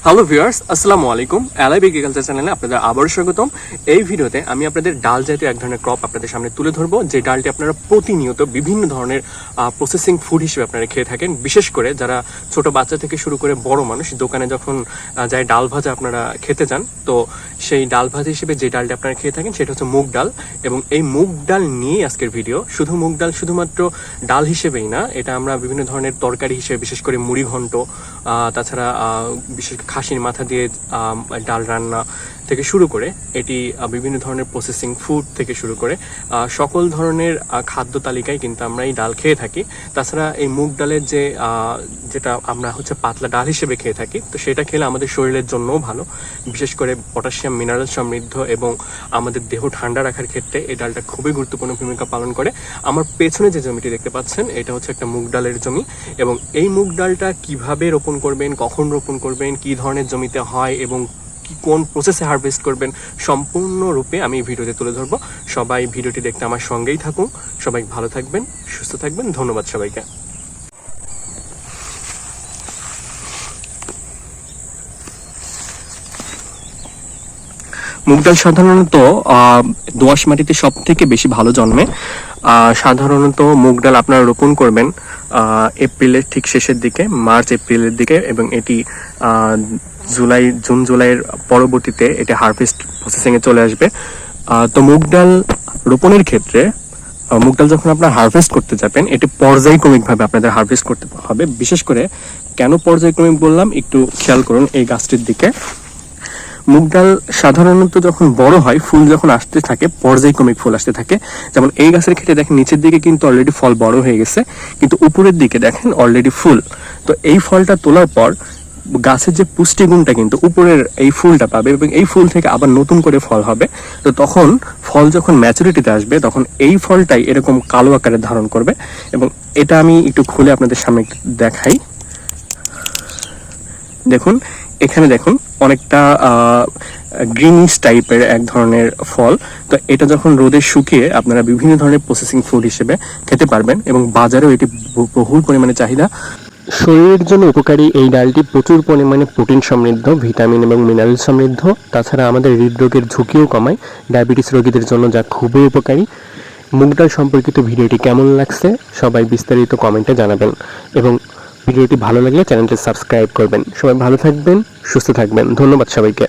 Hello viewers, আসসালামু আলাইকুম। LIB agriculture চ্যানেলে আপনাদের আবারও স্বাগতম। এই ভিডিওতে আমি আপনাদের ডাল জাতীয় এক ধরনের ক্রপ আপনাদের সামনে তুলে ধরবো, যে ডালটি আপনারা প্রতিনিয়ত বিভিন্ন ধরনের প্রসেসিং ফুড হিসেবে আপনারা খেয়ে থাকেন। বিশেষ করে যারা ছোট বাচ্চা থেকে শুরু করে বড় মানুষ দোকানে যখন যায় ডাল ভাজা আপনারা খেতে যান, তো সেই ডাল ভাজা হিসেবে যে ডালটি আপনারা খেয়ে থাকেন সেটা হচ্ছে মুগ ডাল। এবং এই মুগ ডাল নিয়েই আজকের ভিডিও। শুধু মুগ ডাল শুধুমাত্র ডাল হিসেবেই না, এটা আমরা বিভিন্ন ধরনের তরকারি হিসেবে, বিশেষ করে মুড়ি ঘন্ট, তাছাড়া বিশেষ খাসির মাথা দিয়ে ডাল রান্না থেকে শুরু করে এটি বিভিন্ন ধরনের প্রসেসিং ফুড থেকে শুরু করে সকল ধরনের খাদ্য তালিকায় কিন্তু আমরা এই ডাল খেয়ে থাকি। তাছাড়া এই মুগ ডালের যেটা আমরা হচ্ছে পাতলা ডাল হিসেবে খেয়ে থাকি, তো সেটা খেলে আমাদের শরীরের জন্যও ভালো। বিশেষ করে পটাশিয়াম মিনারেল সমৃদ্ধ এবং আমাদের দেহ ঠান্ডা রাখার ক্ষেত্রে এই ডালটা খুবই গুরুত্বপূর্ণ ভূমিকা পালন করে। আমার পেছনে যে জমিটি দেখতে পাচ্ছেন এটা হচ্ছে একটা মুগ ডালের জমি। এবং এই মুগ ডালটা কিভাবে রোপণ করবেন, কখন রোপণ করবেন, কি ধরনের জমিতে হয় এবং কোন প্রসেসে হারভেস্ট করবেন, সম্পূর্ণরূপে আমি এই ভিডিওতে তুলে ধরবো। সবাই ভিডিওটি দেখতে আমার সঙ্গেই থাকুন। সবাই ভালো থাকবেন, সুস্থ থাকবেন। ধন্যবাদ সবাইকে। মুগ ডাল সাধারণত দোআঁশ মাটিতে সব থেকে বেশি ভালো জন্মে। সাধারণত মুগ ডাল আপনারা রোপণ করবেন এপ্রিলের ঠিক শেষের দিকে, মার্চ এপ্রিলের দিকে, এবং এটি জুন জুলাইয়ের পরবর্তীতে এটি হারভেস্ট প্রসেসিংয়ে চলে আসবে। তো মুগ ডাল রোপণের ক্ষেত্রে মুগ ডাল যখন আপনারা হারভেস্ট করতে যাবেন, এটি পর্যায়ক্রমিকভাবে আপনাদের হারভেস্ট করতে হবে। বিশেষ করে কেন পর্যায়ক্রমিক বললাম, একটু খেয়াল করুন এই গাছটির দিকে। মুগ ডাল সাধারণত যখন বড় হয়, ফুল যখন আসতে থাকে পর্যায়ক্রমিক ফুল আসতে থাকে। যেমন এই গাছের ক্ষেত্রে দেখেন নিচের দিকে কিন্তু অলরেডি ফল বড় হয়ে গেছে, কিন্তু উপরের দিকে দেখেন অলরেডি ফুল। তো এই ফলটা তোলার পর গাছের যে পুষ্টিগুণটা কিন্তু উপরের এই ফুলটা পাবে, এবং এই ফুল থেকে আবার নতুন করে ফল হবে। তো তখন ফল যখন ম্যাচুরিটিতে আসবে, তখন এই ফলটাই এরকম কালো আকারে ধারণ করবে। এবং এটা আমি একটু খুলে আপনাদের সামনে দেখাই। দেখুন এখানে দেখুন অনেকটা গ্রিনিশ টাইপের এক ধরনের ফল। তো এটা যখন রোদে শুকিয়ে আপনারা বিভিন্ন ধরনের প্রসেসিং ফুড হিসেবে খেতে পারবেন, এবং বাজারেও এটি বহুল পরিমাণে চাহিদা। শরীরের জন্য উপকারী এই ডালটি প্রচুর পরিমাণে প্রোটিন সমৃদ্ধ, ভিটামিন এবং মিনারেল সমৃদ্ধ। তাছাড়া আমাদের হৃদরোগের ঝুঁকিও কমায়, ডায়াবেটিস রোগীদের জন্য যা খুবই উপকারী। মুগ ডাল সম্পর্কিত ভিডিওটি কেমন লাগছে সবাই বিস্তারিত কমেন্টে জানাবেন, এবং ভিডিওটি ভালো লাগলে চ্যানেলটি সাবস্ক্রাইব করবেন। সবাই ভালো থাকবেন, সুস্থ থাকবেন। ধন্যবাদ সবাইকে।